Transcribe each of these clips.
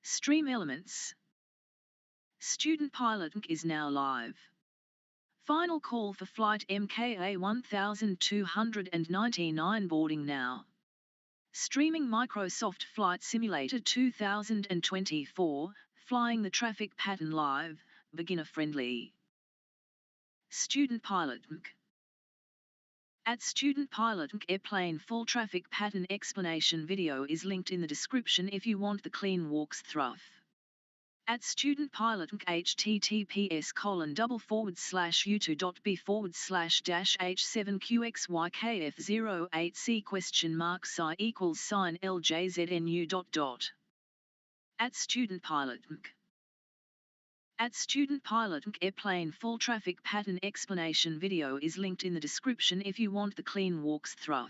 Stream elements. Student Pilot is now live. Final call for flight MKA 1299 boarding now. Streaming Microsoft Flight Simulator 2024, flying the traffic pattern live, beginner friendly. Student Pilot. At Student Pilot airplane full traffic pattern explanation video is linked in the description if you want the clean walkthrough. At Student Pilot https://u2.b/7qxyKF08C?LJZNU. At Student Pilot. At Student Pilot airplane full traffic pattern explanation video is linked in the description if you want the clean walkthrough.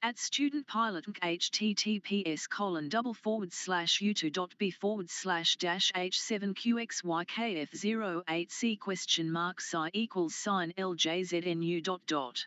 At Student Pilot https://u2.b/h7qxyKF08C?LJZNU.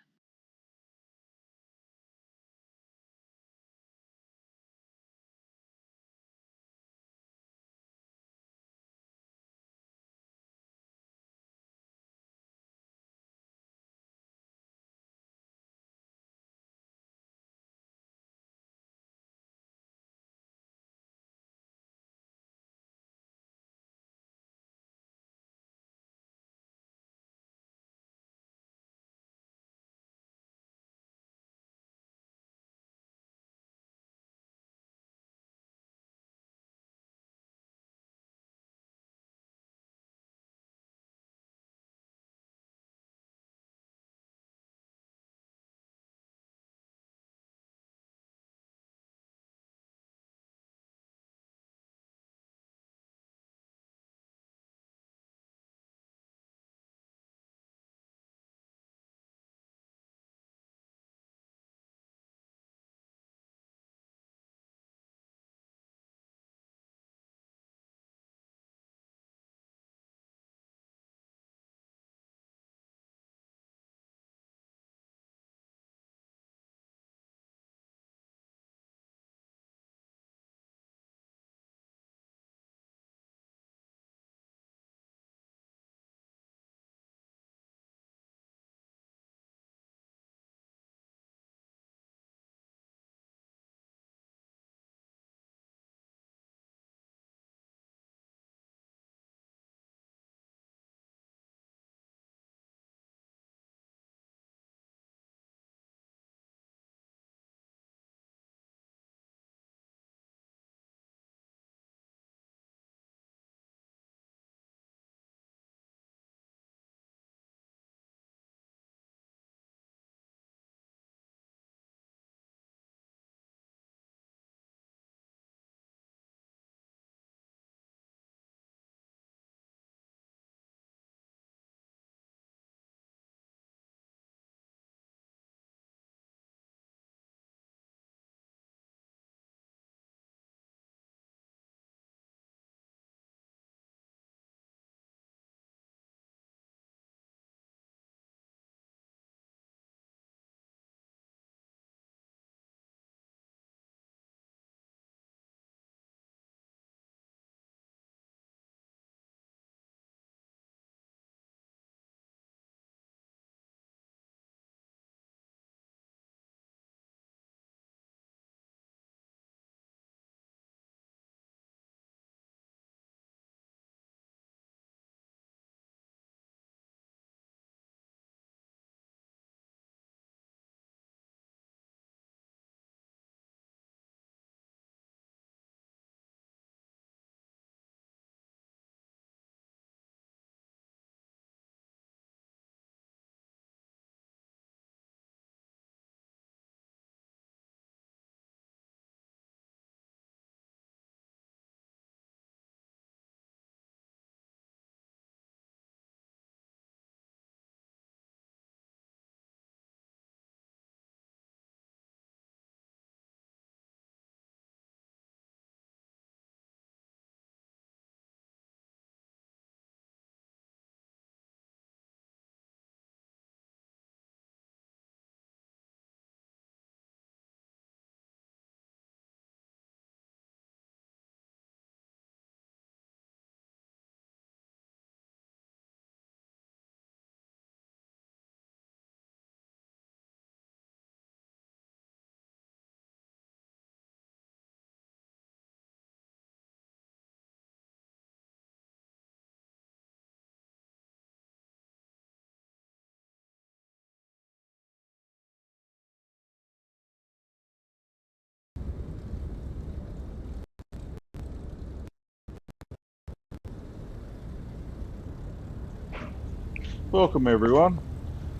Welcome everyone.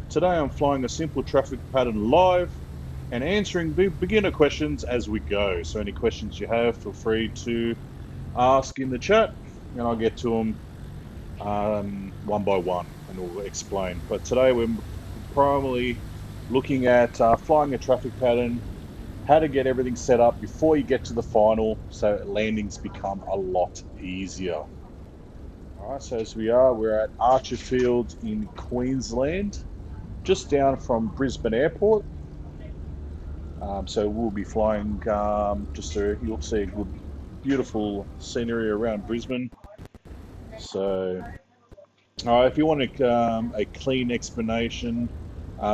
Today I'm flying a simple traffic pattern live and answering beginner questions as we go. So any questions you have, feel free to ask in the chat and I'll get to them one by one and we'll explain. But today we're primarily looking at flying a traffic pattern, how to get everything set up before you get to the final so landings become a lot easier. All right, so we're at Archer Field in Queensland, just down from Brisbane Airport. So we'll be flying you'll see a good, beautiful scenery around Brisbane. So, if you want a clean explanation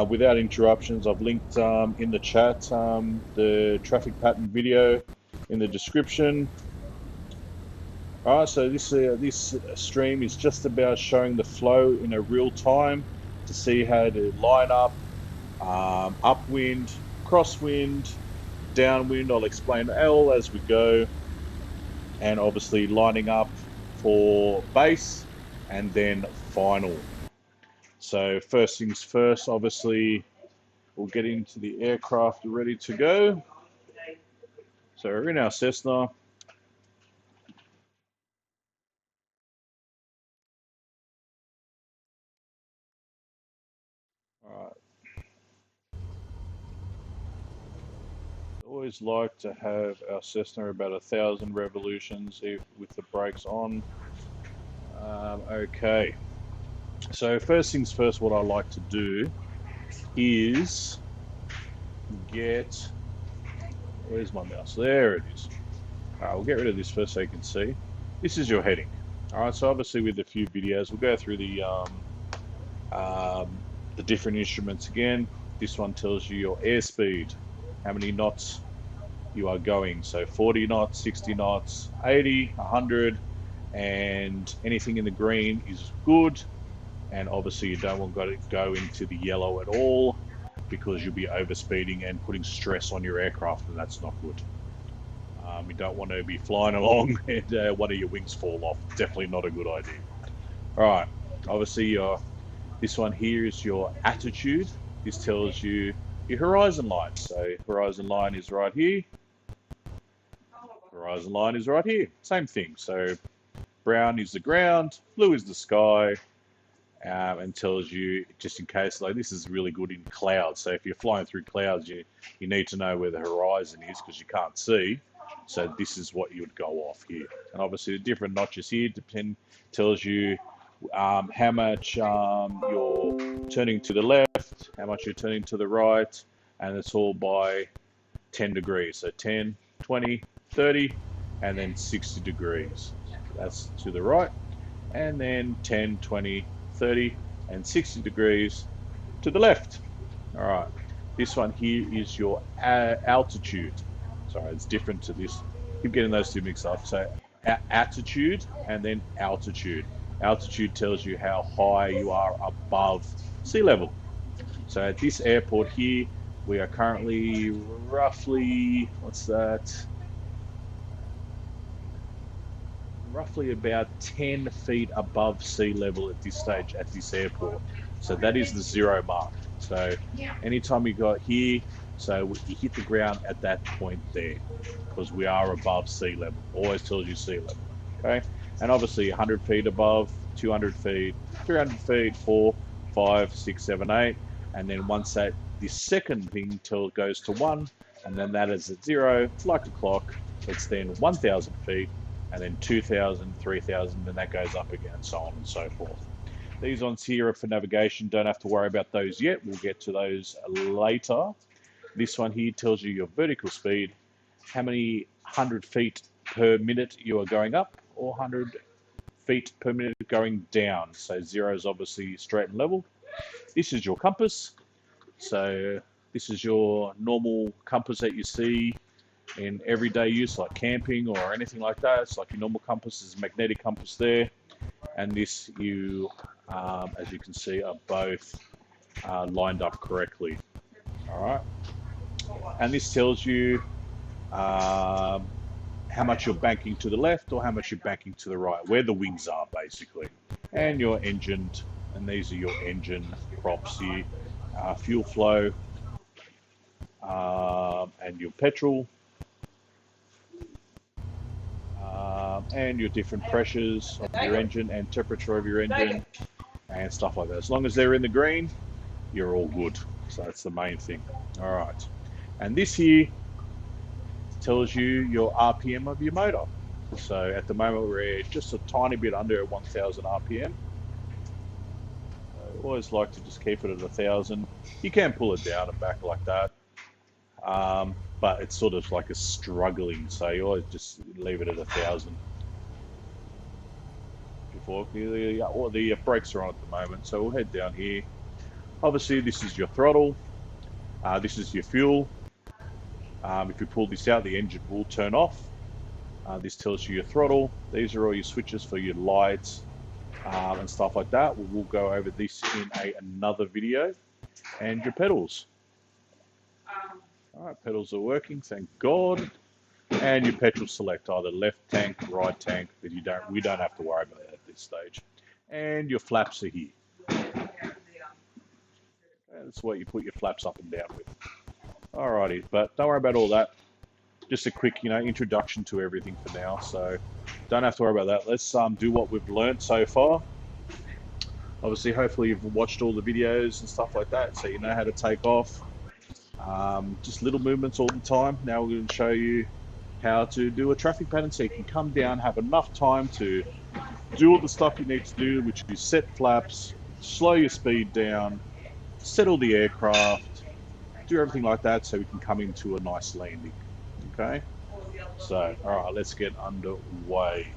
without interruptions, I've linked in the chat the traffic pattern video in the description. All right, so this stream is just about showing the flow in a real time to see how to line up upwind, crosswind, downwind. I'll explain all as we go, and obviously lining up for base and then final. So first things first, obviously we'll get into the aircraft ready to go. So we're in our Cessna. All right. Always like to have our Cessna about 1,000 revolutions with the brakes on. Okay, so first things first, what I like to do is get, where's my mouse? There it is. All right, we'll get rid of this first so you can see. This is your heading. All right, so obviously with a few videos, we'll go through the different instruments again. This one tells you your airspeed, how many knots you are going. So 40 knots, 60 knots, 80, 100, and anything in the green is good. And obviously you don't want to go into the yellow at all because you'll be overspeeding and putting stress on your aircraft, and that's not good. You don't want to be flying along and one of your wings fall off. Definitely not a good idea. All right, obviously this one here is your attitude. This tells you your horizon line. So horizon line is right here. Horizon line is right here. Same thing. So brown is the ground, blue is the sky, and tells you, just in case, like this is really good in clouds. So if you're flying through clouds, you need to know where the horizon is because you can't see. So this is what you would go off here. And obviously the different notches here tells you how much you're turning to the left, how much you're turning to the right, and it's all by 10 degrees. So 10, 20, 30, and then 60 degrees. That's to the right. And then 10, 20, 30, and 60 degrees to the left. All right. This one here is your altitude. Sorry, it's different to this. Keep getting those two mixed up. So attitude and then altitude. Altitude tells you how high you are above sea level. So at this airport here, we are currently roughly, what's that? Roughly about 10 feet above sea level at this stage at this airport. So that is the zero mark. So anytime you got here, so you hit the ground at that point there because we are above sea level. Always tells you sea level. Okay. And obviously 100 feet above, 200 feet, 300 feet, 4, 5, 6, 7, 8. And then once that, this second thing goes to 1, and then that is at 0, like a clock, it's then 1,000 feet, and then 2,000, 3,000, and that goes up again, so on and so forth. These ones here are for navigation. Don't have to worry about those yet. We'll get to those later. This one here tells you your vertical speed, how many 100 feet per minute you are going up, or 100 feet per minute going down. So 0 is obviously straight and level. This is your compass. So this is your normal compass that you see in everyday use, like camping or anything like that. It's like your normal compass is a magnetic compass there, and this as you can see, are both lined up correctly. All right, and this tells you how much you're banking to the left or how much you're banking to the right, where the wings are basically, and your engine and these are your engine props here, fuel flow, and your petrol, and your different pressures of your engine and temperature of your engine and stuff like that. As long as they're in the green, you're all good. So that's the main thing. All right. And this here tells you your RPM of your motor. So at the moment we're just a tiny bit under 1000 RPM. I always like to just keep it at 1000. You can pull it down and back like that. But it's sort of like a struggling, so you always just leave it at 1000 before the brakes are on at the moment. So we'll head down here. Obviously, this is your throttle. This is your fuel. If you pull this out, the engine will turn off. This tells you your throttle. These are all your switches for your lights and stuff like that. We'll go over this in another video. And your pedals. All right, pedals are working, thank God. And your petrol select, either left tank, right tank, but we don't have to worry about that at this stage. And your flaps are here. That's what you put your flaps up and down with. Alrighty, but don't worry about all that. Just a quick, introduction to everything for now. So don't have to worry about that. Let's do what we've learned so far. Obviously, hopefully you've watched all the videos and stuff like that, so you know how to take off. Just little movements all the time. Now we're going to show you how to do a traffic pattern so you can come down, have enough time to do all the stuff you need to do, which is set flaps, slow your speed down, settle the aircraft, do everything like that so we can come into a nice landing. Okay? So, all right, let's get underway.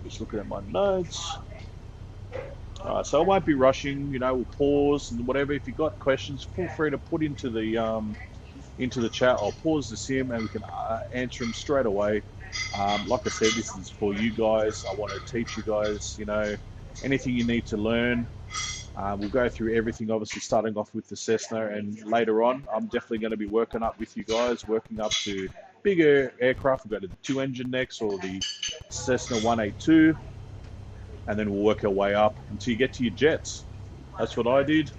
Just looking at my notes. All right, so I won't be rushing. We'll pause and whatever. If you've got questions, feel free to put into the chat. I'll pause the sim and we can answer them straight away. Like I said, this is for you guys. I want to teach you guys, anything you need to learn. We'll go through everything, obviously starting off with the Cessna, and later on, I'm definitely going to be working up with you guys, working up to bigger aircraft. We'll go to the 2-engine next, or the Cessna 182, and then we'll work our way up until you get to your jets. That's what I did.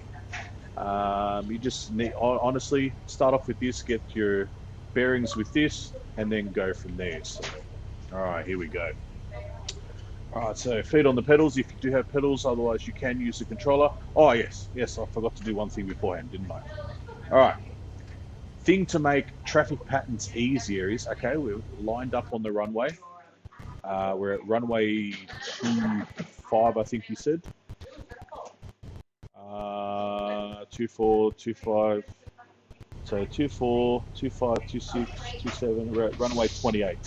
You just need, honestly, start off with this, get your bearings with this, and then go from there. So, all right, here we go. All right, so feet on the pedals if you do have pedals, otherwise you can use the controller. Oh, yes, I forgot to do one thing beforehand, didn't I? All right, thing to make traffic patterns easier is, okay, we're lined up on the runway. We're at runway 25, I think you said. 24, 25. So 24, 25, 26, 27. We're at runway 28.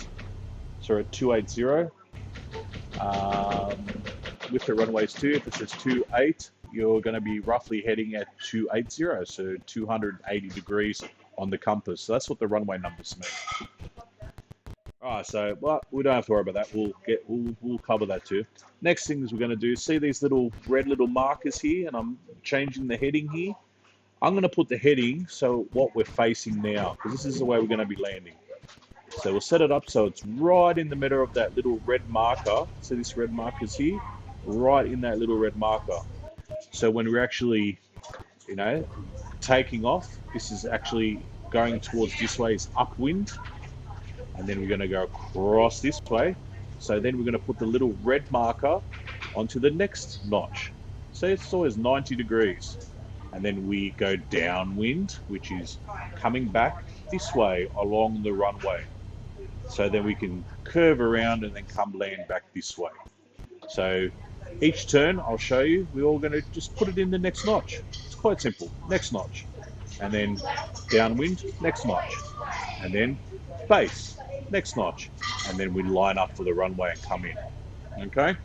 So we're at 280. With the runways 2, if it says 28, you're going to be roughly heading at 280, so 280 degrees on the compass. So that's what the runway numbers mean. All right, so well, we don't have to worry about that. We'll cover that too. Next thing is we're going to do, see these red little markers here, and I'm changing the heading here. I'm going to put the heading so what we're facing now, because this is the way we're going to be landing. So we'll set it up so it's right in the middle of that little red marker. So this red marker's here, right in that little red marker. So when we're actually, taking off, this is actually going towards this way is upwind. And then we're going to go across this way. So then we're going to put the little red marker onto the next notch. So it's always 90 degrees. And then we go downwind, which is coming back this way along the runway. So then we can curve around and then come land back this way. So each turn, I'll show you, we're all going to just put it in the next notch. It's quite simple. Next notch. And then downwind, next notch. And then base, next notch. And then we line up for the runway and come in. Okay?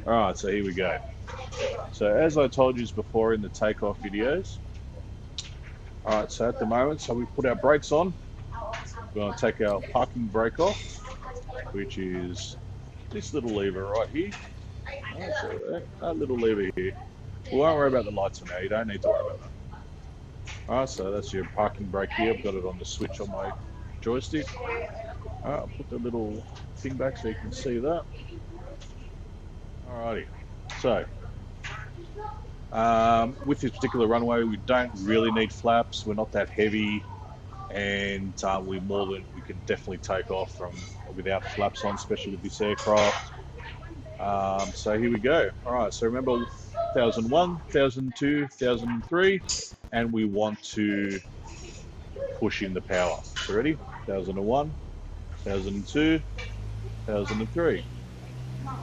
All right, so here we go. So as I told you before in the takeoff videos, all right, so at the moment, so we put our brakes on. We're going to take our parking brake off, which is this little lever right here. Right, so that little lever here. We won't worry about the lights for now. You don't need to worry about that. All right, so that's your parking brake here. I've got it on the switch on my joystick. All right, I'll put the little thing back so you can see that. Alrighty, so With this particular runway, we don't really need flaps. We're not that heavy, and we can definitely take off from without flaps on, especially with this aircraft. So here we go. All right. So remember, 1001, 1002, 1003, and we want to push in the power. So ready? 1001, 1002, 1003.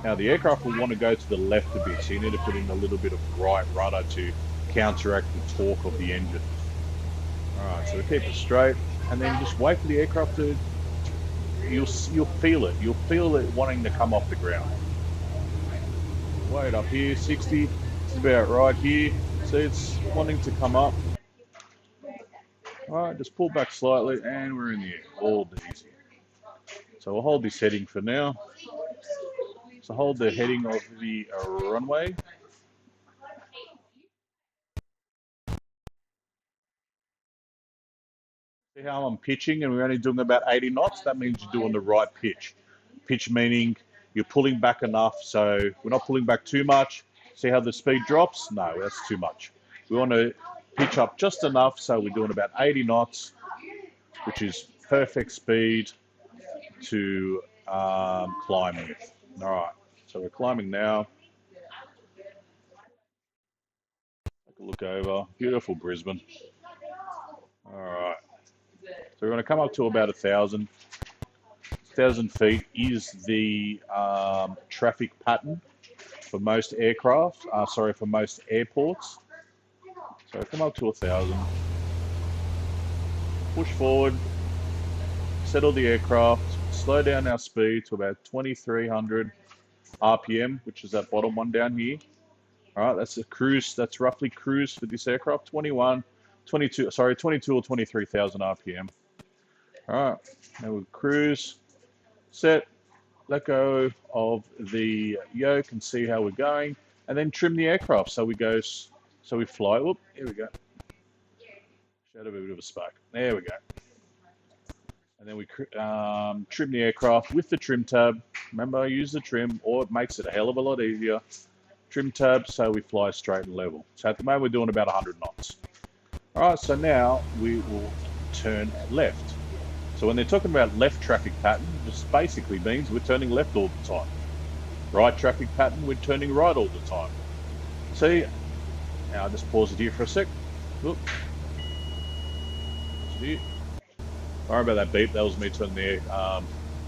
Now the aircraft will want to go to the left a bit, so you need to put in a little bit of right rudder to counteract the torque of the engine. All right, so we keep it straight, and then just wait for the aircraft to. You'll feel it. You'll feel it wanting to come off the ground. Wait up here, 60. It's about right here. So it's wanting to come up. All right, just pull back slightly, and we're in the air. All easy. So we'll hold this heading for now. So hold the heading of the runway. See how I'm pitching and we're only doing about 80 knots? That means you're doing the right pitch. Pitch meaning you're pulling back enough, so we're not pulling back too much. See how the speed drops? No, that's too much. We want to pitch up just enough, so we're doing about 80 knots, which is perfect speed to climb with. All right, so we're climbing now. Take a look over. Beautiful Brisbane. All right. So we're going to come up to about 1,000. 1,000 feet is the traffic pattern for most aircraft. For most airports. So come up to 1,000. Push forward. Settle the aircraft. Slow down our speed to about 2,300 RPM, which is that bottom one down here. All right, that's a cruise. That's roughly cruise for this aircraft. 22 or 23,000 RPM. All right, now we'll cruise. Set, let go of the yoke and see how we're going, and then trim the aircraft so we fly. Whoop, here we go. Showed a bit of a spark. There we go. And then we trim the aircraft with the trim tab. Remember, use the trim, or it makes it a hell of a lot easier. Trim tab so we fly straight and level. So at the moment we're doing about 100 knots. All right, so now we will turn left. So when they're talking about left traffic pattern, it just basically means we're turning left all the time. Right traffic pattern, we're turning right all the time. See, now I'll just pause it here for a sec. Oop. Sorry about that beep, that was me turning the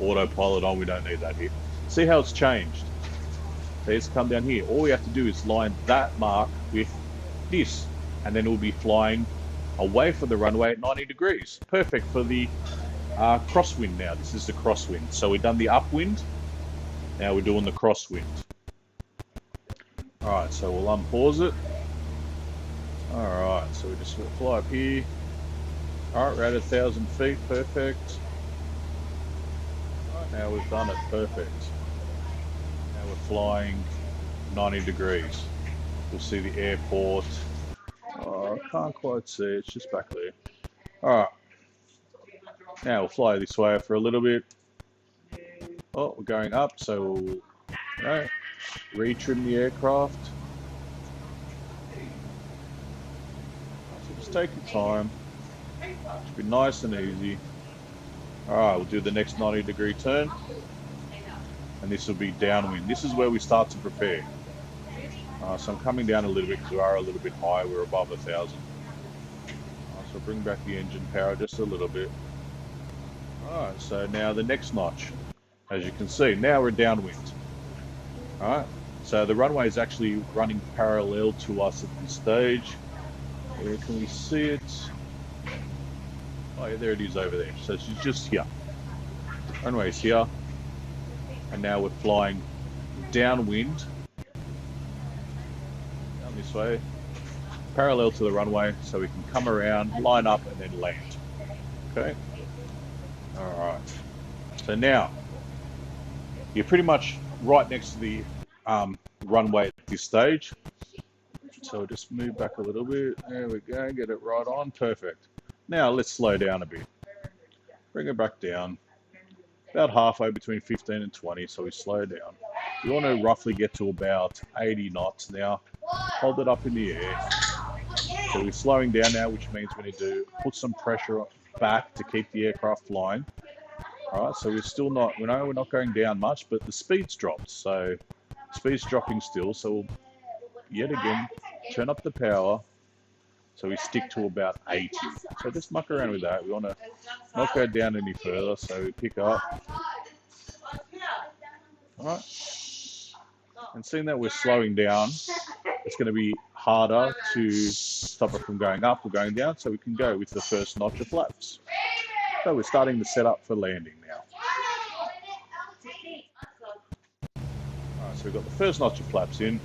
autopilot on, we don't need that here. See how it's changed? So it's come down here. All we have to do is line that mark with this, and then we'll be flying away from the runway at 90 degrees. Perfect for the crosswind now. This is the crosswind. So we've done the upwind. Now we're doing the crosswind. All right, so we'll unpause it. All right, so we just fly up here. All right, we're at 1,000 feet. Perfect. All right, now we've done it. Perfect. Now we're flying 90 degrees. You'll see the airport. Oh, I can't quite see. It's just back there. All right. Now we'll fly this way for a little bit. Oh, we're going up, so we'll retrim the aircraft. So just take your time. Should be nice and easy. All right, we'll do the next 90-degree turn, and this will be downwind. This is where we start to prepare. So I'm coming down a little bit because we are a little bit high. We're above 1,000. So bring back the engine power just a little bit. Alright, so now the next notch. As you can see, now we're downwind. Alright, so the runway is actually running parallel to us at this stage. Where can we see it? Oh yeah, there it is over there. So it's just here. Runway's here. And now we're flying downwind. Down this way. Parallel to the runway so we can come around, line up and then land. Okay? Alright, so now you're pretty much right next to the runway at this stage. So just move back a little bit. There we go, get it right on. Perfect. Now let's slow down a bit. Bring it back down. About halfway between 15 and 20, so we slow down. We want to roughly get to about 80 knots now. hold it up in the air. So we're slowing down now, which means we need to put some pressure back to keep the aircraft flying. All right, so we know we're not going down much, but the speed's dropped. So speed's dropping still. So we'll, yet again, turn up the power. So we stick to about 80. So just muck around with that. We want to not go down any further. So we pick up. All right. And seeing that we're slowing down, it's going to be harder to stop it from going up or going down. So we can go with the first notch of flaps. So we're starting to set up for landing now. All right, so we've got the first notch of flaps in.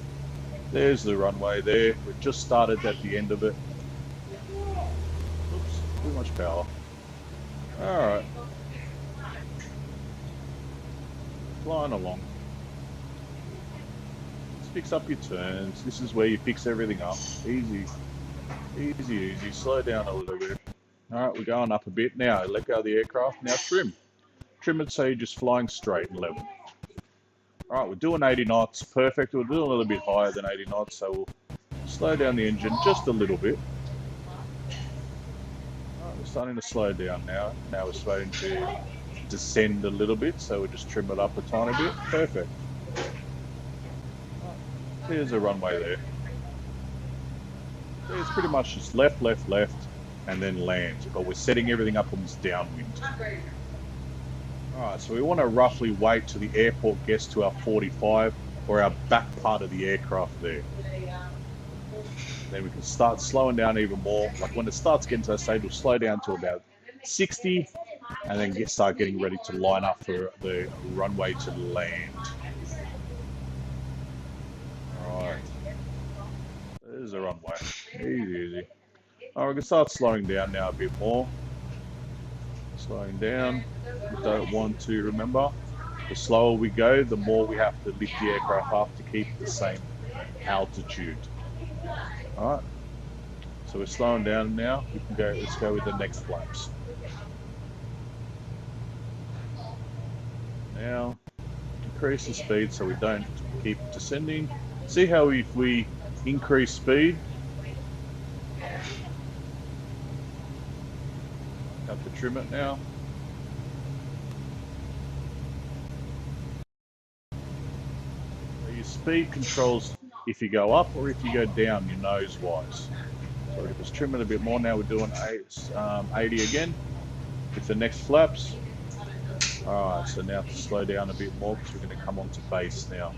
There's the runway there. We've just started at the end of it. Oops, too much power. All right. Flying along. Just fix up your turns. This is where you fix everything up. Easy. Easy, easy. Slow down a little bit. All right, we're going up a bit. Now, let go of the aircraft. Now trim. Trim it so you're just flying straight and level. All right, we're doing 80 knots. Perfect. We're doing a little bit higher than 80 knots, so we'll slow down the engine just a little bit. All right, we're starting to slow down now. Now we're starting to descend a little bit, so we'll just trim it up a tiny bit. Perfect. Right, there's a runway there. So it's pretty much just left, left, left, and then land. But we're setting everything up on this downwind. Alright, so we want to roughly wait till the airport gets to our 45 or our back part of the aircraft there. Then we can start slowing down even more. Like when it starts getting to that stage, we'll slow down to about 60 and then start getting ready to line up for the runway to land. Alright, there's the runway. Easy, easy. Alright, we can start slowing down now a bit more. Slowing down. We don't want to, remember, the slower we go, the more we have to lift the aircraft up to keep the same altitude. Alright, so we're slowing down now. We can go, let's go with the next flaps. Now, increase the speed so we don't keep descending. See how if we increase speed, have to trim it now. Your speed controls if you go up or if you go down your nose wise. So we just trim it a bit more. Now we're doing 80 again with the next flaps. Alright, so now to slow down a bit more because we're going to come onto base now,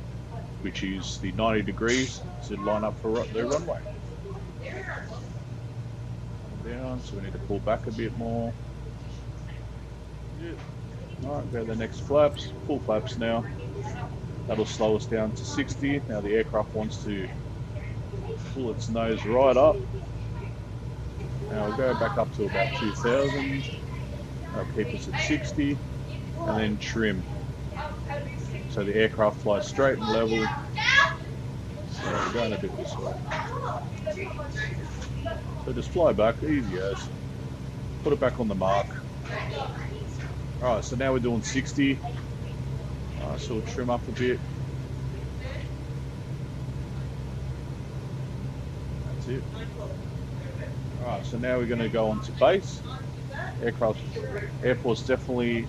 which is the 90 degrees to line up for the runway. Down, so we need to pull back a bit more. Yeah. Alright, go to the next flaps, full flaps now. That'll slow us down to 60. Now the aircraft wants to pull its nose right up. Now we'll go back up to about 2000. That'll keep us at 60. And then trim. So the aircraft flies straight and level. So we're going a bit this way. So just fly back, easy as. Put it back on the mark. Alright, so now we're doing 60. So we'll trim up a bit. That's it. Alright, so now we're going to go on to base. Airport's definitely...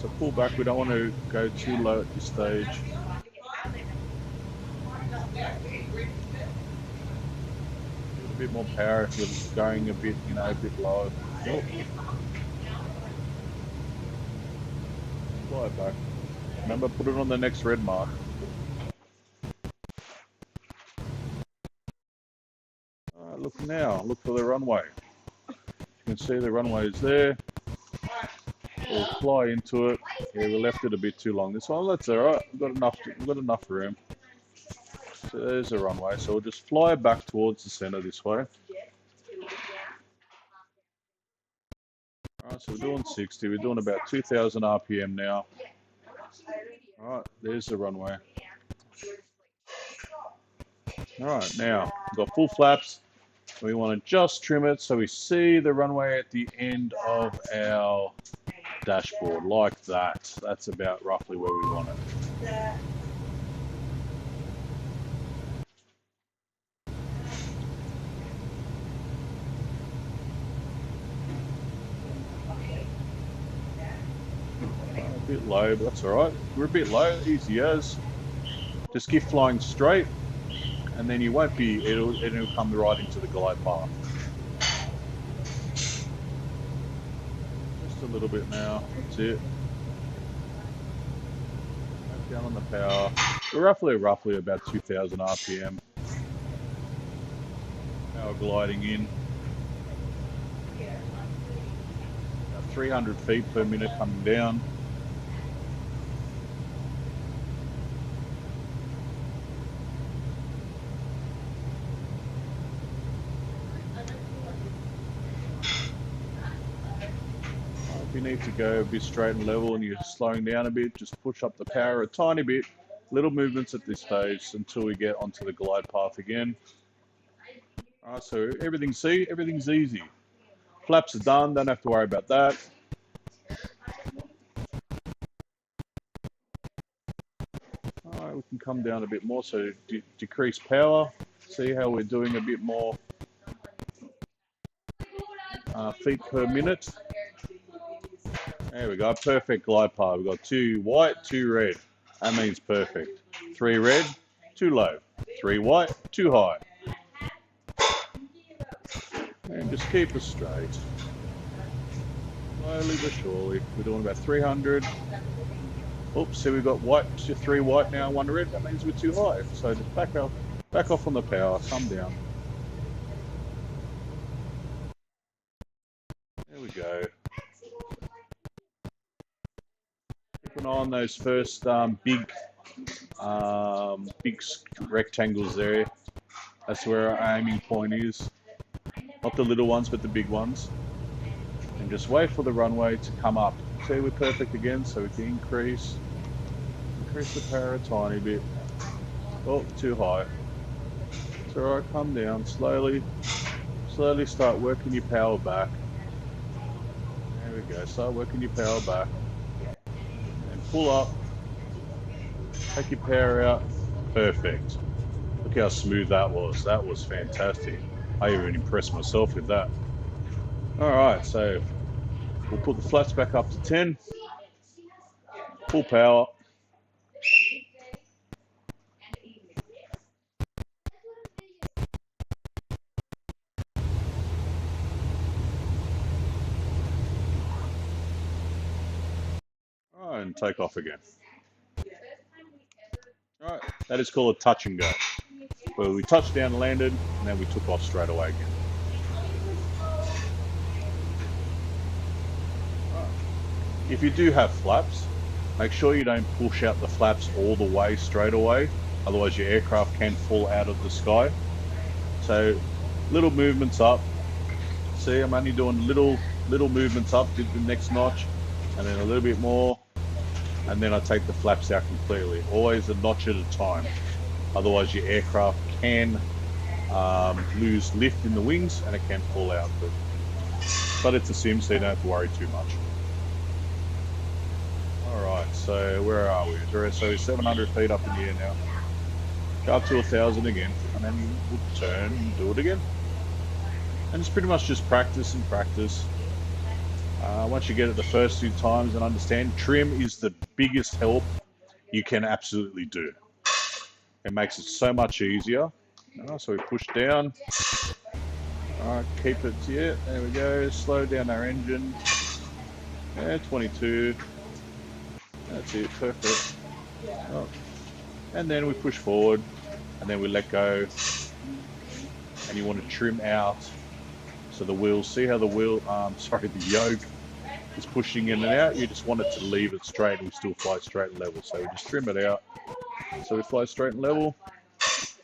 So pull back, we don't want to go too low at this stage. A bit more power if you're going a bit, a bit low. Oh. Fly it back. Remember, put it on the next red mark. Alright, look now. Look for the runway. You can see the runway is there. We'll fly into it. Yeah, we left it a bit too long. This one, that's alright. We've got enough room. So there's the runway. So we'll just fly back towards the center this way. Alright, so we're doing 60. We're doing about 2,000 RPM now. Alright, there's the runway. Alright, now we've got full flaps. We want to just trim it so we see the runway at the end of our dashboard, like that. That's about roughly where we want it. A bit low, but that's all right. We're a bit low, easy as. Just keep flying straight, and then you won't be, it'll come right into the glide path. Just a little bit now, that's it. Back down on the power. We're roughly about 2000 RPM. Power gliding in. About 300 feet per minute coming down. If you need to go a bit straight and level and you're slowing down a bit, just push up the power a tiny bit. Little movements at this stage until we get onto the glide path again. All right, so everything's easy. Flaps are done, don't have to worry about that. All right, we can come down a bit more, so decrease power. See how we're doing a bit more feet per minute. There we go, perfect glide path. We've got 2 white, 2 red. That means perfect. 3 red, 2 low. 3 white, 2 high. And just keep us straight. Slowly but surely. We're doing about 300. Oops, so we've got white, 3 white now, 1 red. That means we're too high. So just back off on the power, come down. There we go. Keep an eye on those first big rectangles there. That's where our aiming point is. Not the little ones, but the big ones. And just wait for the runway to come up. See, we're perfect again, so we can increase the power a tiny bit. Oh, too high. It's alright, come down slowly. Slowly start working your power back. There we go, start working your power back. And pull up. Take your power out. Perfect. Look how smooth that was. That was fantastic. I even impressed myself with that. Alright, so we'll put the flaps back up to 10. Full power. Alright, and take off again. Alright, that is called a touch and go. Where we touched down and landed, and then we took off straight away again. If you do have flaps, make sure you don't push out the flaps all the way straight away, otherwise your aircraft can fall out of the sky. So little movements up. See, I'm only doing little movements up, did the next notch, and then a little bit more, and then I take the flaps out completely. Always a notch at a time, otherwise your aircraft can lose lift in the wings and it can fall out. But it's a sim, so you don't have to worry too much. Alright, so where are we? So 700 feet up in the air now. Go up to 1,000 again, and then we'll turn and do it again. And it's pretty much just practice and practice. Once you get it the first 2 times and understand, trim is the biggest help you can absolutely do. It makes it so much easier. So we push down. Alright, keep it, yeah, there we go. Slow down our engine. Yeah, 22. That's it, perfect. Oh. And then we push forward, and then we let go. And you want to trim out. So the wheels, see how the the yoke is pushing in and out. You just want it to leave it straight, and we still fly straight and level. So we just trim it out. So we fly straight and level.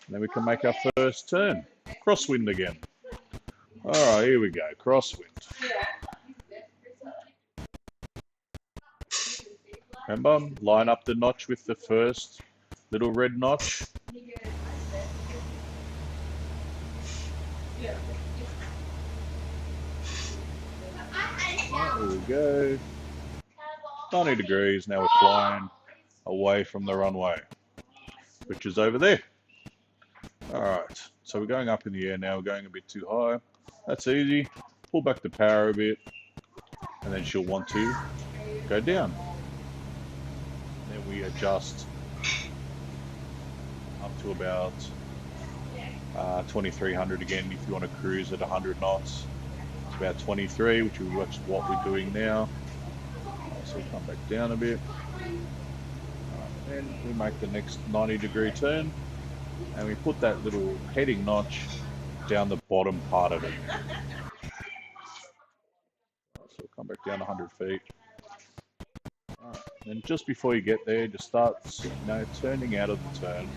And then we can make our first turn. Crosswind again. All right, here we go, crosswind. Remember, line up the notch with the first little red notch. There we go. 90 degrees, now we're flying away from the runway, which is over there. Alright, so we're going up in the air now, we're going a bit too high. That's easy. Pull back the power a bit, and then she'll want to go down. we adjust up to about 2300 again. If you want to cruise at 100 knots, it's about 23, which is what we're doing now. So we'll come back down a bit. Then we make the next 90-degree turn, and we put that little heading notch down the bottom part of it. So we'll come back down 100 feet. And just before you get there, just start, turning out of the turn.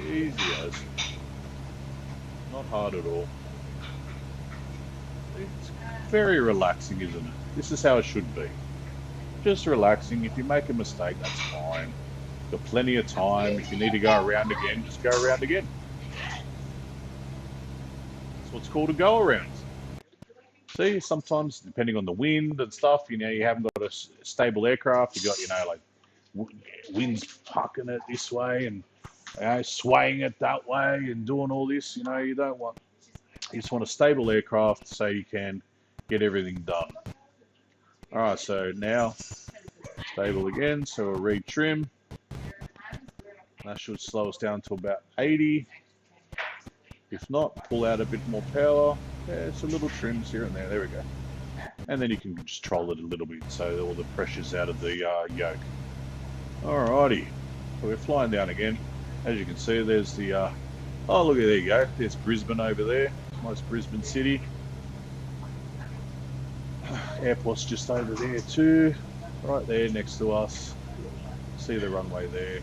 Easy as. Not hard at all. It's very relaxing, isn't it? This is how it should be. Just relaxing. If you make a mistake, that's fine. Got plenty of time. If you need to go around again, just go around again. That's what's called a go around. See, sometimes depending on the wind and stuff, you haven't got a stable aircraft. You got, like wind's pucking it this way and swaying it that way and doing all this. You just want a stable aircraft so you can get everything done. All right, so now stable again. So we'll re-trim. That should slow us down to about 80. If not, pull out a bit more power. Yeah, it's a little trims here and there. There we go. And then you can just troll it a little bit so all the pressure's out of the yoke. Alrighty. So we're flying down again. As you can see, there's the... oh, look, there you go. There's Brisbane over there. Nice Brisbane city. Airport's just over there too. Right there next to us. See the runway there.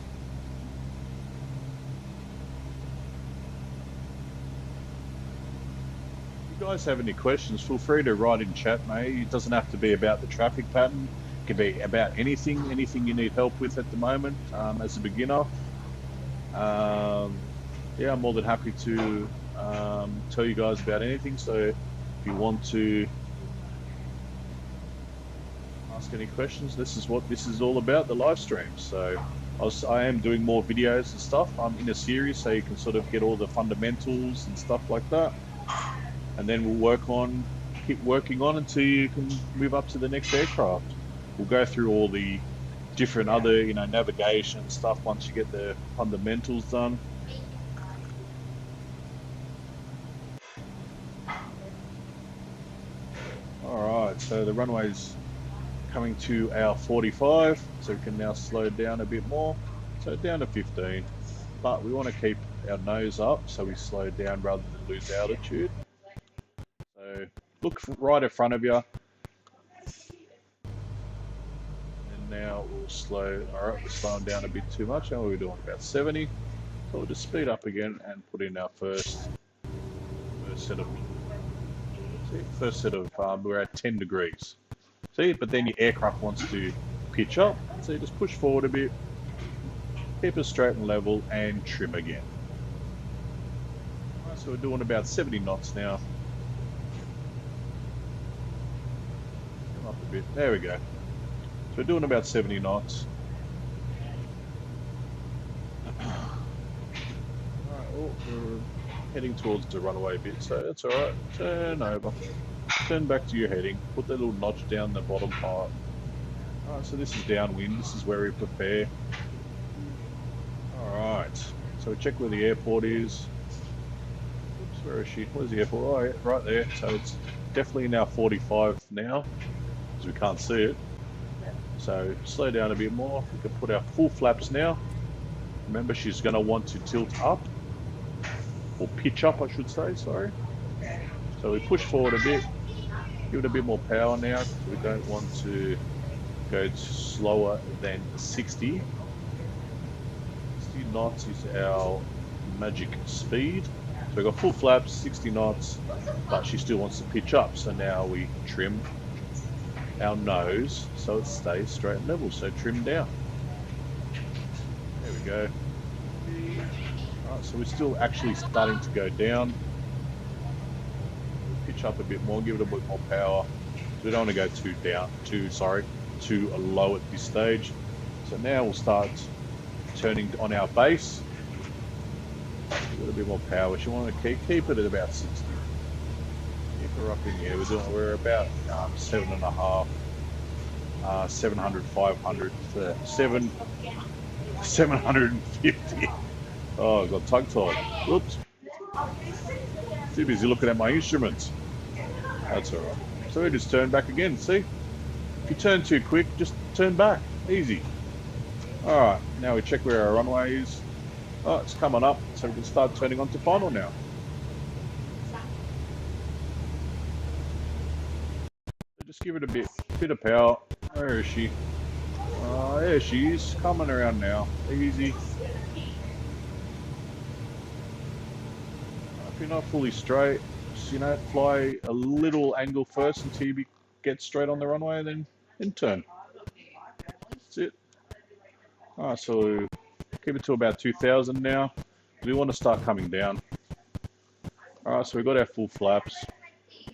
If you guys have any questions, feel free to write in chat, mate. It doesn't have to be about the traffic pattern. It can be about anything you need help with at the moment as a beginner. Yeah, I'm more than happy to tell you guys about anything. So if you want to ask any questions, this is what this is all about, the live stream. So I am doing more videos and stuff. I'm in a series so you can sort of get all the fundamentals and stuff like that. And then we'll keep working on until you can move up to the next aircraft. We'll go through all the different other, navigation stuff once you get the fundamentals done. All right, so the runway's coming to our 45, so we can now slow down a bit more. So down to 15, but we want to keep our nose up so we slow down rather than lose altitude. So look right in front of you. And now we'll slow, all right, we're slowing down a bit too much. Now we're doing about 70. So we'll just speed up again and put in our first set of, we're at 10 degrees. See, but then your aircraft wants to pitch up. So you just push forward a bit, keep it straight and level, and trim again. All right, so we're doing about 70 knots now. Come up a bit. There we go. So we're doing about 70 knots. All right, oh, we're heading towards the runway a bit, so that's all right. Turn over. Turn back to your heading. Put that little notch down the bottom part. All right, so this is downwind. This is where we prepare. All right. So we check where the airport is. Oops, where is she? Where's the airport? Oh, yeah, right there. So it's definitely in our 45 now, because we can't see it. So slow down a bit more. We can put our full flaps now. Remember, she's going to want to tilt up, or pitch up, I should say. Sorry. So we push forward a bit. Give it a bit more power now. We don't want to go slower than 60. 60 knots is our magic speed. So we've got full flaps, 60 knots, but she still wants to pitch up. So now we trim our nose so it stays straight and level. So trim down. There we go. All right, so we're still actually starting to go down. Pitch up a bit more, give it a bit more power. We don't want to go too low at this stage. So now we'll start turning on our base. Give it a bit more power. You want to keep it at about 60. Keep her up in here. We're about 7.5 700, 500, 750. Oh, I got tongue tied. Whoops. Too busy looking at my instruments. That's all right. So we just turn back again. See? If you turn too quick, just turn back. Easy. All right. Now we check where our runway is. Oh, it's coming up, so we can start turning on to final now. So just give it a bit of power. Where is she? There she is, coming around now. Easy. If you're not fully straight, just, fly a little angle first until you get straight on the runway, and then turn. That's it. All right, so keep it to about 2,000 now. We want to start coming down. All right, so we've got our full flaps.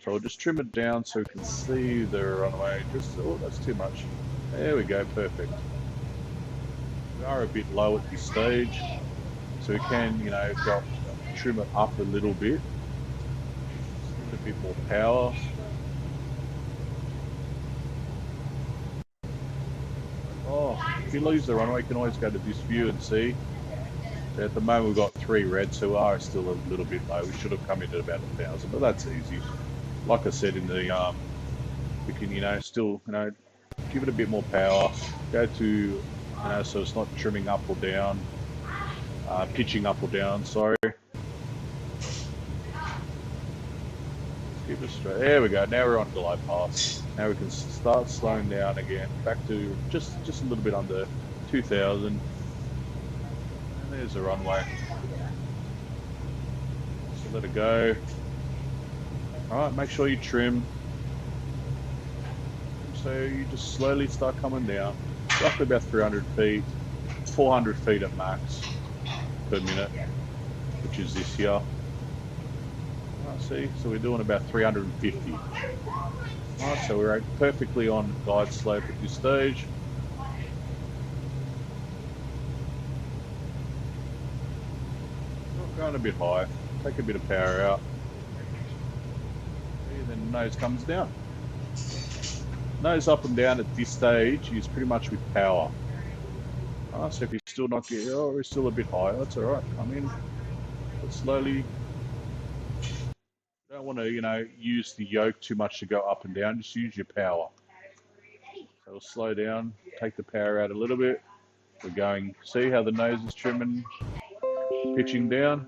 So we'll just trim it down so we can see the runway. Oh, that's too much. There we go, perfect. We are a bit low at this stage, so we can, trim it up a little bit. Just a bit more power. Oh, if you lose the runway, you can always go to this view and see. So at the moment we've got 3 red, so we are still a little bit low. We should have come in at about 1,000, but that's easy. Like I said in the, we can, still, give it a bit more power. Go to, so it's not trimming up or down, pitching up or down, sorry. Keep it straight. There we go. Now we're on glide path. Now we can start slowing down again, back to just a little bit under 2,000. And there's the runway. So let it go. All right, make sure you trim. So you just slowly start coming down, roughly about 300 feet, 400 feet at max per minute, which is this here. See, so we're doing about 350. Alright, so we're perfectly on guide slope at this stage. Going a bit high, take a bit of power out. And then nose comes down. Nose up and down at this stage is pretty much with power. So if you're still not getting, we're still a bit high, that's alright, come in, but slowly. Don't want to, use the yoke too much to go up and down. Just use your power. So we'll slow down, take the power out a little bit. We're going, see how the nose is trimming, pitching down.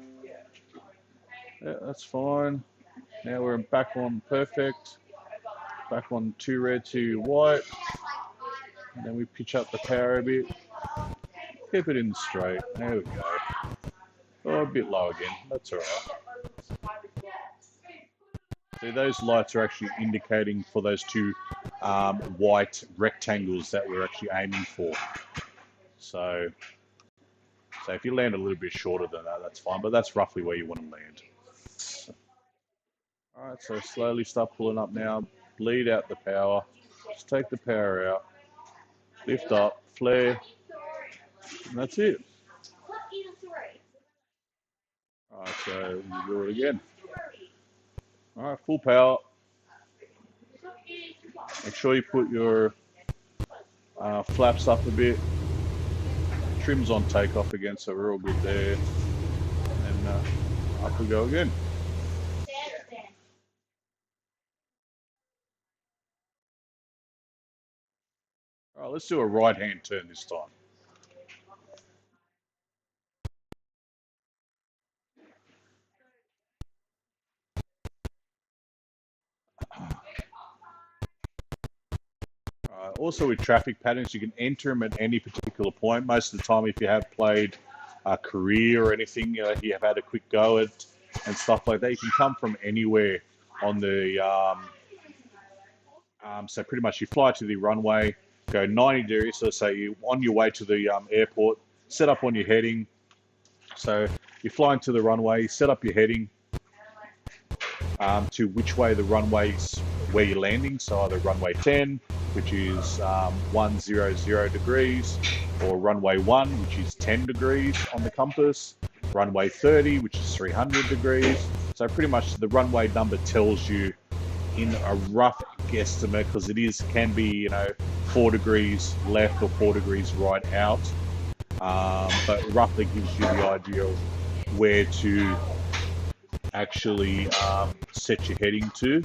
Yeah, that's fine. Now we're back on perfect. Back on 2 red, 2 white. And then we pitch up the power a bit. Keep it in the straight. There we go. Oh, a bit low again. That's all right. See, those lights are actually indicating for those 2 white rectangles that we're actually aiming for. So if you land a little bit shorter than that, that's fine, but that's roughly where you want to land. All right, so slowly start pulling up now. Bleed out the power. Just take the power out. Lift up, flare, and that's it. All right, so we'll do it again. All right, full power. Make sure you put your flaps up a bit. Trim's on takeoff again, so we're all good there. And up we go again. All right, let's do a right-hand turn this time. Also with traffic patterns, you can enter them at any particular point. Most of the time, if you have played a career or anything, you have had a quick go at and stuff like that, you can come from anywhere on the, so pretty much you fly to the runway, go 90 degrees, so say you're on your way to the airport, set up on your heading. So you fly into the runway, set up your heading to which way the runway's where you're landing, so either runway 10, which is 100 degrees, or runway 1, which is 10 degrees on the compass, runway 30, which is 300 degrees. So pretty much the runway number tells you in a rough guesstimate, because it can be, 4 degrees left or 4 degrees right out. But roughly gives you the idea of where to actually set your heading to.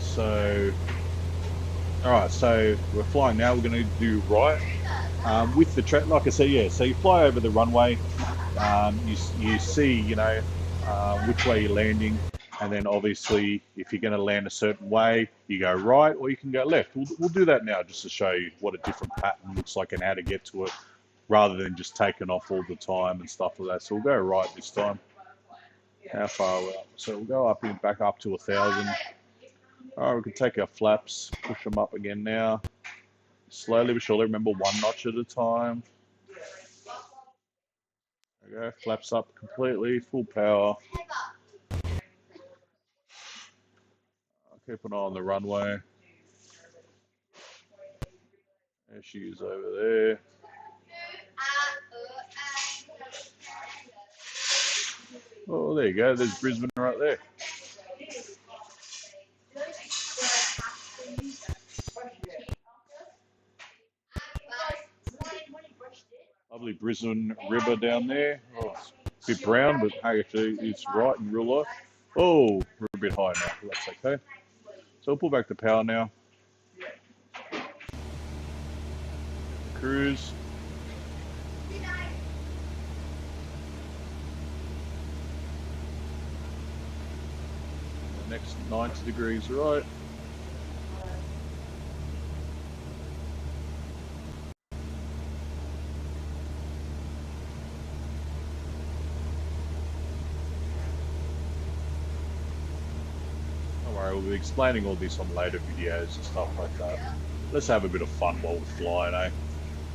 So, all right, so we're flying now. We're going to do right with the track. Like I said, yeah. So you fly over the runway. You see, which way you're landing, and then obviously, if you're going to land a certain way, you go right or you can go left. We'll do that now just to show you what a different pattern looks like and how to get to it, rather than just taking off all the time and stuff like that. So we'll go right this time. How far are we up? So we'll go up and back up to 1,000. All right, we can take our flaps, push them up again now. Slowly but surely, remember, 1 notch at a time. There we go, flaps up completely, full power. I'll keep an eye on the runway. There she is over there. Oh, there you go, there's Brisbane right there. Lovely Brisbane river down there. Oh, it's a bit brown, but hey, actually, it's right in real life. Oh, we're a bit high now, but that's okay. So we'll pull back the power now. Cruise. The next 90 degrees right. Don't worry, we'll be explaining all this on later videos and stuff like that. Let's have a bit of fun while we're flying, eh?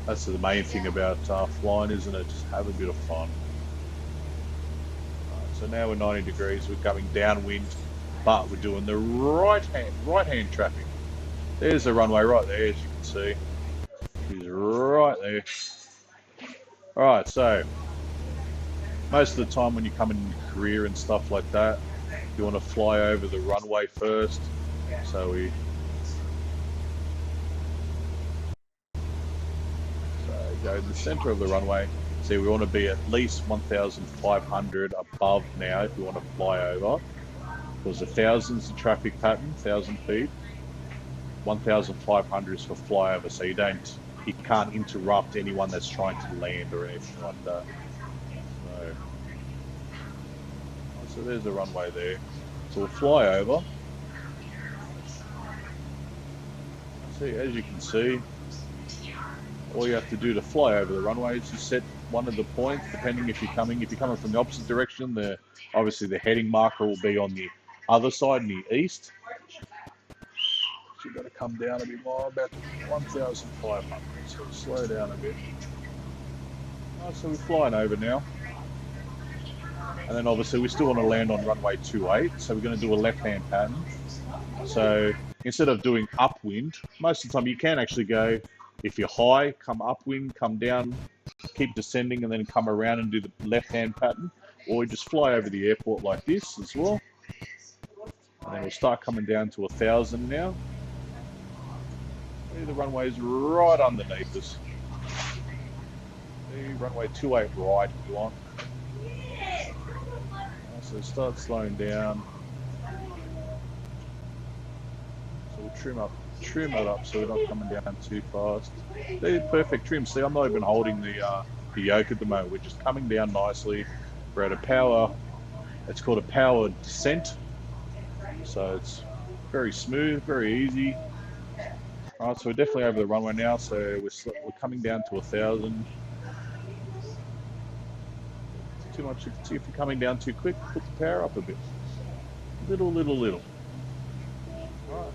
That's the main thing about flying, isn't it? Just have a bit of fun. Right, so now we're 90 degrees, we're coming downwind, but we're doing the right hand traffic. There's the runway right there, as you can see. She's right there. Alright, so most of the time when you come in your career and stuff like that, you want to fly over the runway first. So we go to the center of the runway. See, we want to be at least 1,500 above now if we want to fly over. Because 1,000 is the traffic pattern, 1,000 feet. 1,500 is for flyover, so you can't interrupt anyone that's trying to land or anything like that. So there's the runway there. So we'll fly over. See, as you can see, all you have to do to fly over the runway is just set one of the points, depending if you're coming from the opposite direction, obviously the heading marker will be on the other side in the east. So you've got to come down a bit more, about 1,500. So slow down a bit. Right, so we're flying over now. And then obviously we still want to land on runway 28, so we're going to do a left-hand pattern. So instead of doing upwind, most of the time you can actually go, if you're high, come upwind, come down, keep descending, and then come around and do the left-hand pattern. Or just fly over the airport like this as well. And then we'll start coming down to 1,000 now. See, the runway's right underneath us. See, runway 28 right if you want. So start slowing down. So we'll trim it up so we're not coming down too fast. They're perfect trim. See, I'm not even holding the yoke at the moment. We're just coming down nicely. We're at a power, it's called a power descent. So it's very smooth, very easy. All right, so we're definitely over the runway now. So we're coming down to 1,000. Too much. You can see if you're coming down too quick, put the power up a bit. Little. All right.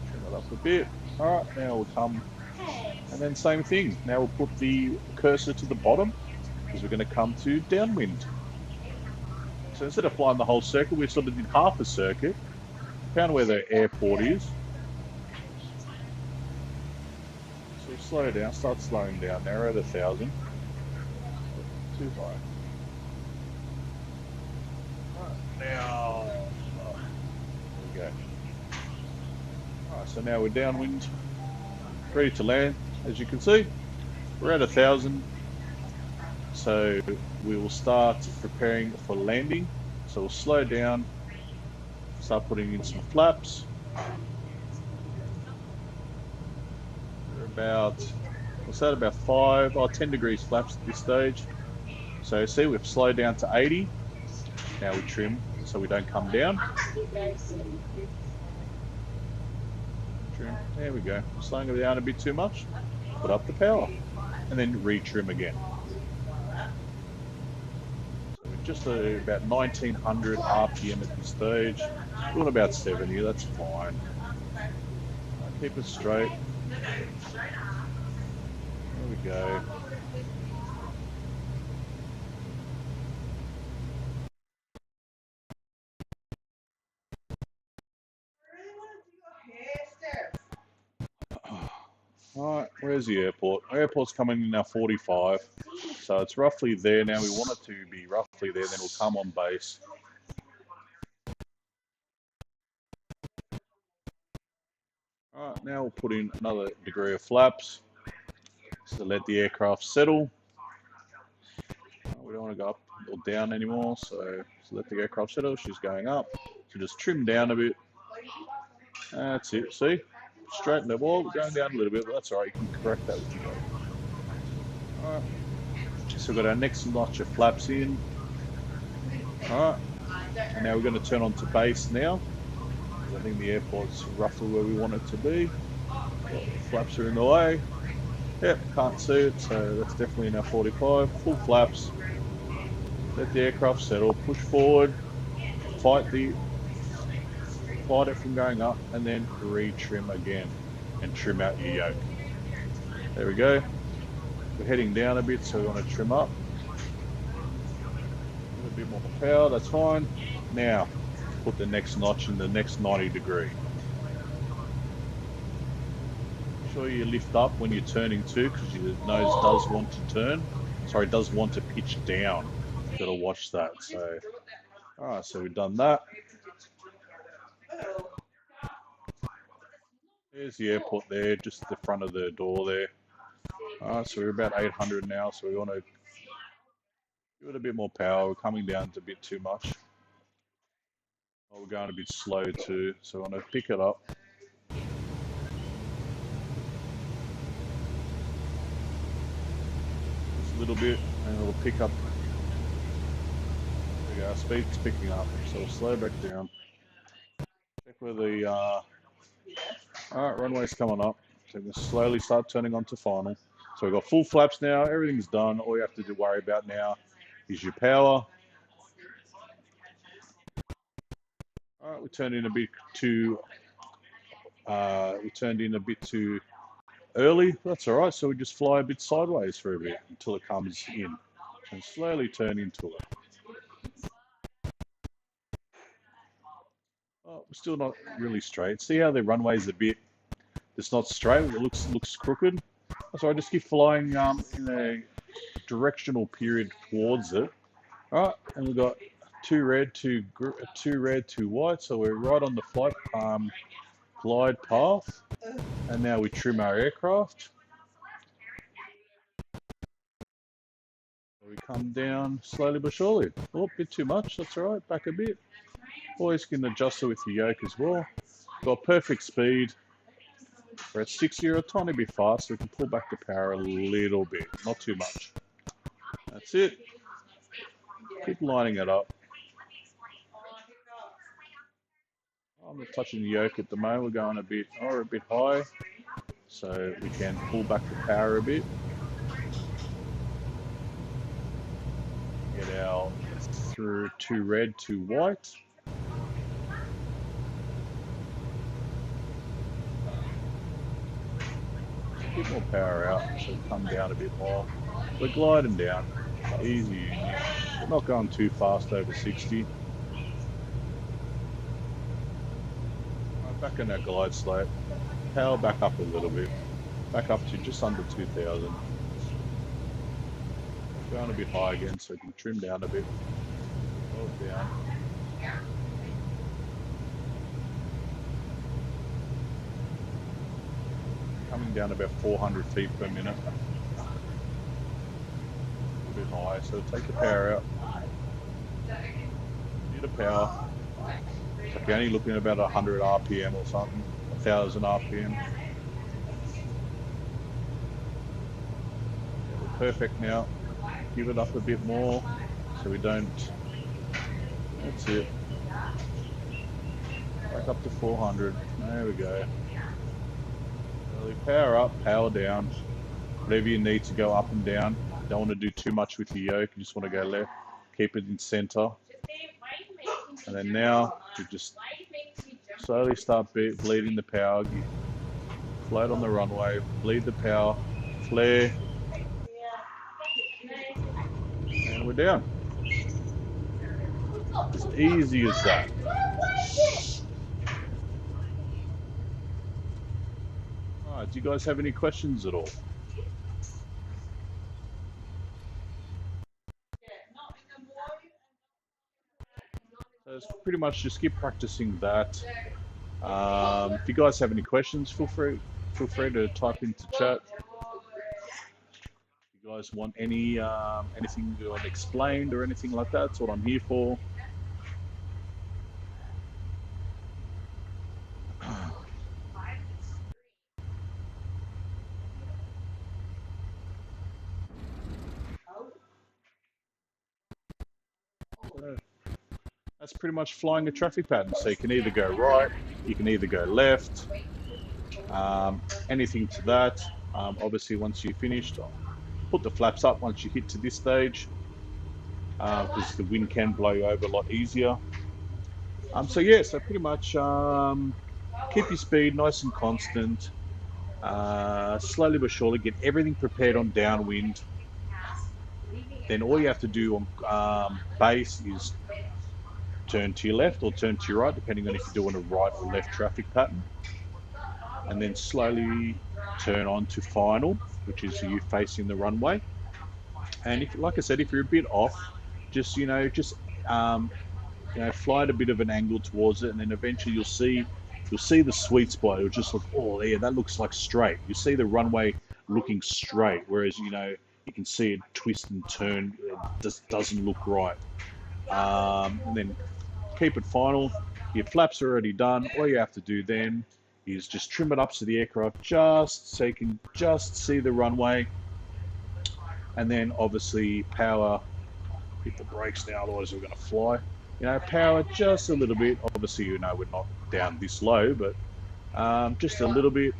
Trim it up a bit. All right, now we'll come, and then same thing. Now we'll put the cursor to the bottom because we're going to come to downwind. So instead of flying the whole circle, we sort of did half a circuit. Found where the airport is. So slow down, start slowing down. Now we're at 1,000. Too high. Right, now So now we're downwind, ready to land. As you can see, we're at 1,000. So we will start preparing for landing. So we'll slow down, start putting in some flaps. We're about, what's that, about 5 or 10 degrees flaps at this stage. So see, we've slowed down to 80. Now we trim so we don't come down. Trim, there we go. Slowing it down a bit too much, put up the power, and then re-trim again. So we're just about 1900 RPM at this stage. Doing about 70, that's fine. Keep it straight. There we go. Alright, where's the airport? Our airport's coming in now 45. So it's roughly there now. We want it to be roughly there, then we'll come on base. Alright, now we'll put in another degree of flaps. So let the aircraft settle. We don't want to go up or down anymore, so let the aircraft settle. She's going up. So just trim down a bit. That's it. See? Straighten the wall, going down a little bit, but that's alright. You can correct that with your yoke. Alright. So we've got our next notch of flaps in. Alright. And now we're going to turn on to base now. I think the airport's roughly where we want it to be. Well, the flaps are in the way. Yep, can't see it, so that's definitely in our 45. Full flaps. Let the aircraft settle, push forward, fight it from going up, and then re-trim again and trim out your yoke. There we go. We're heading down a bit, so we want to trim up. A little bit more power, that's fine. Now, put the next notch in the next 90 degree. Make sure you lift up when you're turning too, because your nose does want to turn. Sorry, does want to pitch down. You've got to watch that. So, alright, so we've done that. There's the airport there, just the front of the door there. Alright, so we're about 800 now, so we want to give it a bit more power. We're coming down to a bit too much. Oh, we're going a bit slow too, so we want to pick it up. Just a little bit, and it'll pick up. There we go, our speed's picking up, so we'll slow back down. Check where the alright, runway's coming up. So we're going to slowly start turning onto final. So we've got full flaps now, everything's done. All you have to worry about now is your power. Alright, we turned in a bit too early. That's alright, so we just fly a bit sideways for a bit until it comes in. And slowly turn into it. Oh, we're still not really straight. See how the runway's a bit, it's not straight, it looks crooked. So I just keep flying in a directional period towards it. Alright, and we've got two red, two white, so we're right on the flight glide path. And now we trim our aircraft. We come down slowly but surely. Oh, a bit too much, that's alright, back a bit. Always can adjust it with your yoke as well. Got perfect speed. We're at 60, or a tiny bit fast, so we can pull back the power a little bit, not too much. That's it. Keep lining it up. I'm not touching the yoke at the moment. We're going a bit high, so we can pull back the power a bit. Get our through two red, two white. A bit more power out, so come down a bit more. We're gliding down, easy. We're not going too fast over 60. Back in our glide slope, power back up a little bit, back up to just under 2,000. Going a bit high again, so we can trim down a bit. Hold down. going down about 400 feet per minute. A bit high, so take the power out. Need a power. It's like you're only looking at about 100 RPM or something, 1,000 RPM. Yeah, we're perfect now. Give it up a bit more so we don't. That's it. Back up to 400. There we go. Really power up, power down. Whatever you need to go up and down. Don't want to do too much with your yoke. You just want to go left. Keep it in center. And then now you just slowly start bleeding the power. You float on the runway, bleed the power, flare, and we're down. As easy as that. Alright, do you guys have any questions at all? So it's pretty much just keep practicing that. If you guys have any questions, feel free to type into chat. If you guys want anything you want explained or anything like that, that's what I'm here for. That's pretty much flying a traffic pattern. So you can either go right, you can either go left, anything to that. Obviously, once you're finished, put the flaps up once you hit to this stage, because the wind can blow you over a lot easier. So yeah, so pretty much keep your speed nice and constant. Slowly but surely get everything prepared on downwind. Then all you have to do on base is turn to your left or turn to your right, depending on if you're doing a right or left traffic pattern. And then slowly turn on to final, which is you facing the runway. And if, like I said, if you're a bit off, just fly at a bit of an angle towards it, and then eventually you'll see the sweet spot. It'll just look, oh yeah, that looks like straight. You see the runway looking straight, whereas you can see it twist and turn. It just doesn't look right. And then keep it final. Your flaps are already done. All you have to do then is just trim it up to the aircraft just so you can just see the runway, and then obviously power. Hit the brakes now, otherwise we're going to fly. Power just a little bit. Obviously, we're not down this low, but just a little bit.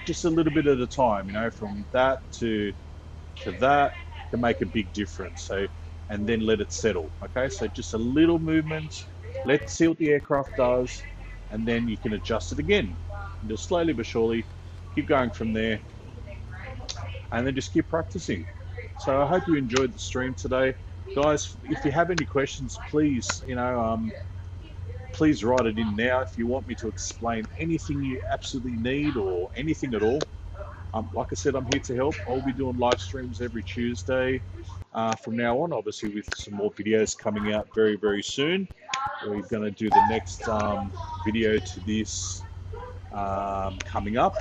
Just a little bit at a time. From that to that can make a big difference. So, and then let it settle. Okay, so just a little movement. Let's see what the aircraft does, and then you can adjust it again. And just slowly but surely, keep going from there, and then just keep practicing. So I hope you enjoyed the stream today, guys. If you have any questions, please, please write it in now. If you want me to explain anything you absolutely need or anything at all, like I said, I'm here to help. I'll be doing live streams every Tuesday from now on, obviously with some more videos coming out very, very soon. We're going to do the next video to this coming up,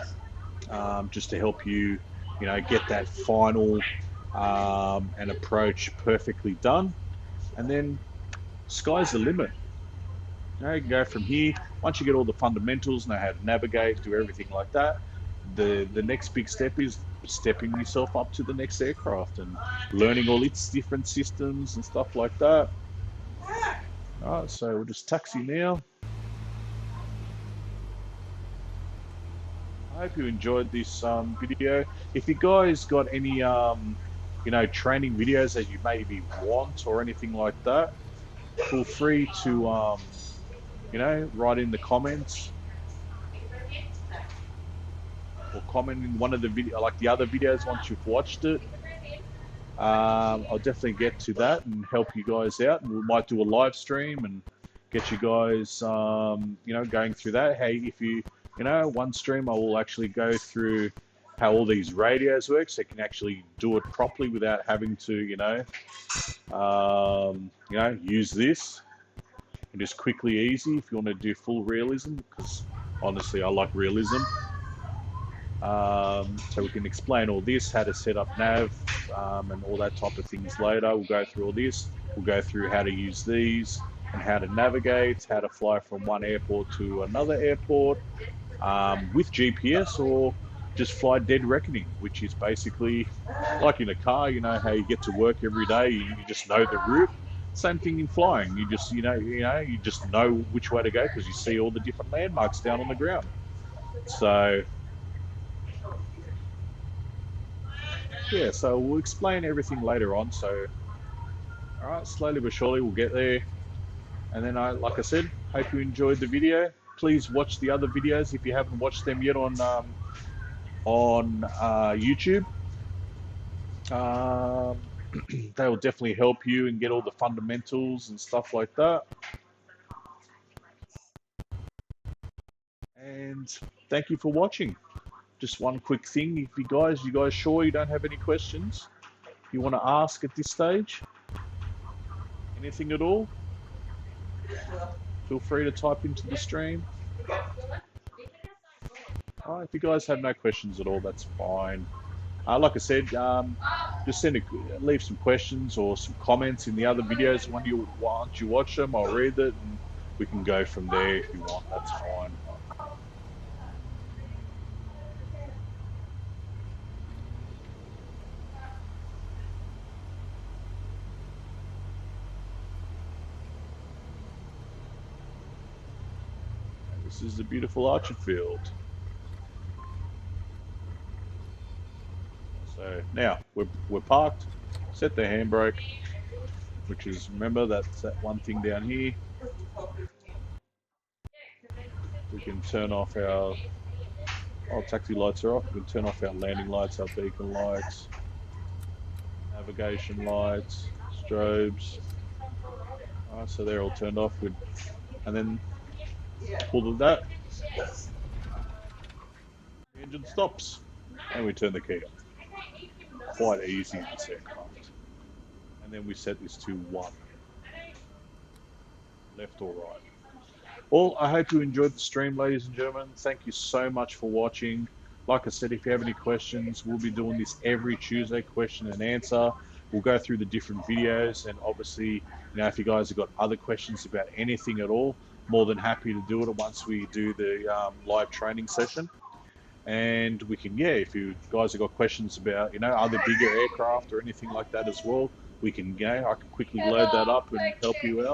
just to help you, get that final and approach perfectly done. And then sky's the limit. You can go from here. Once you get all the fundamentals, know how to navigate, do everything like that, the next big step is stepping yourself up to the next aircraft and learning all its different systems and stuff like that. All right, so we'll just taxi now. I hope you enjoyed this video. If you guys got any training videos that you maybe want or anything like that, feel free to write in the comments or comment in one of the video, like the other videos once you've watched it. I'll definitely get to that and help you guys out, and we might do a live stream and get you guys going through that. Hey, if you one stream I will actually go through how all these radios work, so you can actually do it properly without having to use this, and just quickly, easy if you want to do full realism, because honestly I like realism. So we can explain all this, how to set up nav, and all that type of things later. We'll go through all this. We'll go through how to use these and how to navigate, how to fly from one airport to another airport with GPS, or just fly dead reckoning, which is basically like in a car. You know how you get to work every day, you just know the route. Same thing in flying. You just you just know which way to go because you see all the different landmarks down on the ground. So yeah, so we'll explain everything later on. So all right, slowly but surely we'll get there. And then like I said, hope you enjoyed the video. Please watch the other videos if you haven't watched them yet on YouTube. Um, they will definitely help you and get all the fundamentals and stuff like that. And thank you for watching. Just one quick thing, if you guys sure you don't have any questions you want to ask at this stage? Anything at all? Feel free to type into the stream. If you guys have no questions at all, that's fine. Like I said, just leave some questions or some comments in the other videos. Once you watch them, I'll read it and we can go from there if you want. That's fine. And this is the beautiful orchard field. So now we're parked. Set the handbrake, which is, remember, that's that one thing down here. We can turn off our taxi lights are off. We can turn off our landing lights, our beacon lights, navigation lights, strobes. So they're all turned off. And then pull that, the engine stops, and we turn the key on. Quite easy in this aircraft. And then we set this to 1, left or right. Well, I hope you enjoyed the stream, ladies and gentlemen. Thank you so much for watching. Like I said, if you have any questions, we'll be doing this every Tuesday, question and answer. We'll go through the different videos, and obviously, if you guys have got other questions about anything at all, more than happy to do it once we do the live training session. And we can, if you guys have got questions about, other bigger aircraft or anything like that as well, we can, I can quickly load that up and help you out.